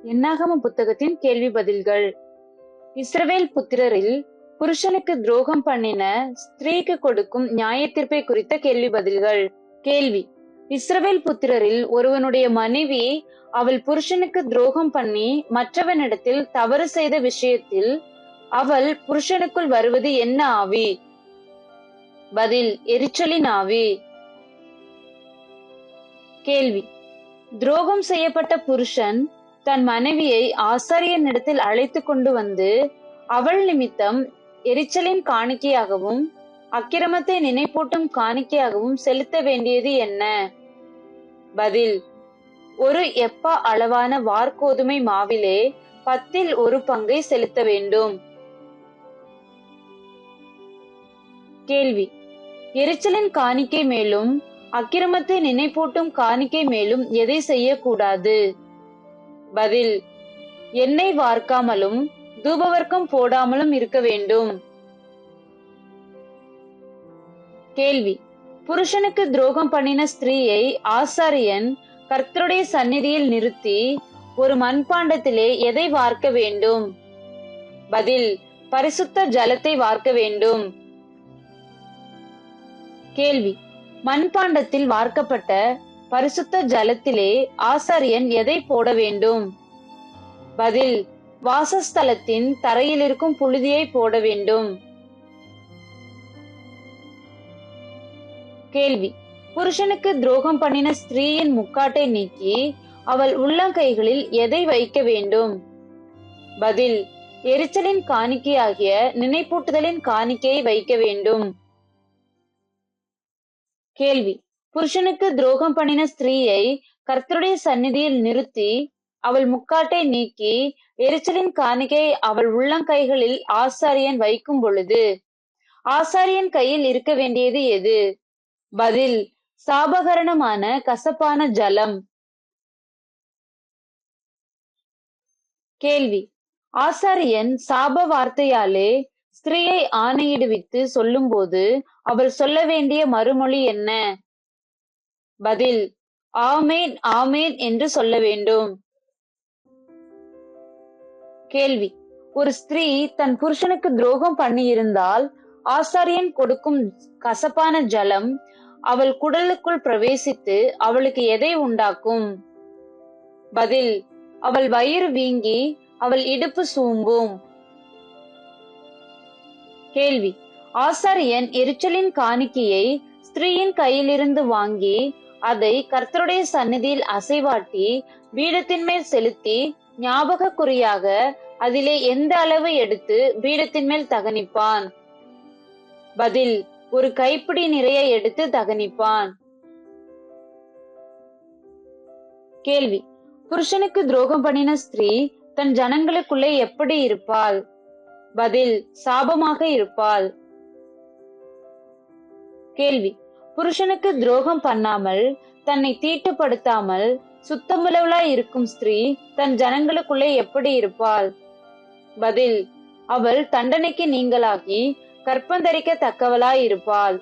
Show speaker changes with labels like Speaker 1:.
Speaker 1: என்னாகம புத்தகத்தின் கேள்வி பதில்கள். இஸ்ரவேல் புத்திரரில் புருஷனுக்கு துரோகம் பண்ணின ஸ்திரீக்கு கொடுக்கும் நியாயத்தீர்ப்பை குறித்த கேள்வி பதில்கள். கேள்வி: இஸ்ரவேல் புத்திரரில் ஒருவனுடைய மனைவி அவள் புருஷனுக்கு துரோகம் பண்ணி மற்றவனிடத்தில் தவறு செய்த விஷயத்தில் அவள் புருஷனுக்குள் வருவது என்ன ஆவி? பதில்: எரிச்சலின் ஆவி. கேள்வி: துரோகம் செய்யப்பட்ட புருஷன் தன் மனைவியை ஆசாரியனிடத்தில் அழைத்து கொண்டு வந்து அவள் நிமித்தம் எரிச்சலின் காணிக்கையாகவும் அக்கிரமத்தை நினைப்பூட்டும் காணிக்கையாகவும் செலுத்த வேண்டியது என்ன? பதில்: ஒரு எப்பா அளவான வார்கோதுமை மாவிலே 1/10 செலுத்த வேண்டும். கேள்வி: எரிச்சலின் காணிக்கை மேலும் அக்கிரமத்தை நினைப்பூட்டும் காணிக்கை மேலும் எதை செய்யக்கூடாது? பதில்: எண்ணெய் வார்க்காமலும் தூபவர்க்கம் போடாமலும் இருக்க வேண்டும். கேள்வி: புருஷனுக்கு துரோகம் பண்ணின ஸ்திரீயை ஆசாரியன் கர்த்தருடைய சந்நிதியில் நிறுத்தி ஒரு மண்பாண்டத்திலே எதை வார்க்க வேண்டும்? பதில்: பரிசுத்த ஜலத்தை வார்க்க வேண்டும். கேள்வி: மண்பாண்டத்தில் வார்க்கப்பட்ட பரிசுத்த ஜலத்திலே ஆசாரியன் எதை போட வேண்டும்? பதில்: வாசஸ்தலத்தின் தரையில் இருக்கும் புழுதியை போட வேண்டும். கேள்வி: புருஷனுக்கு துரோகம் பண்ணின ஸ்திரீயின் முக்காட்டை நீக்கி அவள் உள்ளங்கைகளில் எதை வைக்க வேண்டும்? பதில்: எரிச்சலின் காணிக்கையாகிய நினைப்பூட்டுதலின் காணிக்கையை வைக்க வேண்டும். கேள்வி: புருஷனுக்கு துரோகம் பண்ணின ஸ்திரீயை கர்த்தருடைய சந்நிதியில் நிறுத்தி அவள் முக்காட்டை நீக்கி எரிச்சலின் காணிக்கையை அவள் உள்ளங்கைகளில் ஆசாரியன் வைக்கும் பொழுது ஆசாரியன் கையில் இருக்க வேண்டியது எது? பதில்: சாபகரணமான கசப்பான ஜலம். கேள்வி: ஆசாரியன் சாப வார்த்தையாலே ஸ்திரீயை ஆணையிடுவித்து சொல்லும் போது அவள் சொல்ல வேண்டிய மறுமொழி என்ன? பதில்: ஆமேன் ஆமேன் என்று சொல்ல வேண்டும். கேள்வி: ஒரு ஸ்திரீ தன் புருஷனுக்கு துரோகம் பண்ணியிருந்தால் ஆசாரியன் கொடுக்கும் கசப்பான ஜலம் அவள் குடலுக்குள் பிரவேசித்து அவளுக்கு எதை உண்டாக்கும்? பதில்: அவள் வயிறு வீங்கி அவள் இடுப்பு சூம்பும். கேள்வி: ஆசாரியன் எரிச்சலின் காணிக்கையை ஸ்திரீயின் கையிலிருந்து வாங்கி அதை கர்த்தருடைய சந்நிதியில் அசைவாட்டி பீடத்தின் மேல் செலுத்தி ஞாபக குறியாக அதிலே எந்த அளவு எடுத்து பீடத்தின் மேல் தகனிப்பான்? பதில்: ஒரு கைப்பிடி நிறைய எடுத்து தகனிப்பான். கேள்வி: புருஷனுக்கு துரோகம் பண்ணின ஸ்திரீ தன் ஜனங்களுக்குள்ளே எப்படி இருப்பாள்? பதில்: சாபமாக இருப்பாள். கேள்வி: புருஷனுக்கு துரோகம் பண்ணாமல் தன்னை தீட்டுப்படுத்தாமல் சுத்தமுள்ளவளாய் இருக்கும் ஸ்திரீ தன் ஜனங்களுக்குள்ளே எப்படி இருப்பாள்? பதில்: அவள் தண்டனைக்கு நீங்களாகி கற்பந்தரிக்க தக்கவளாய் இருப்பாள்.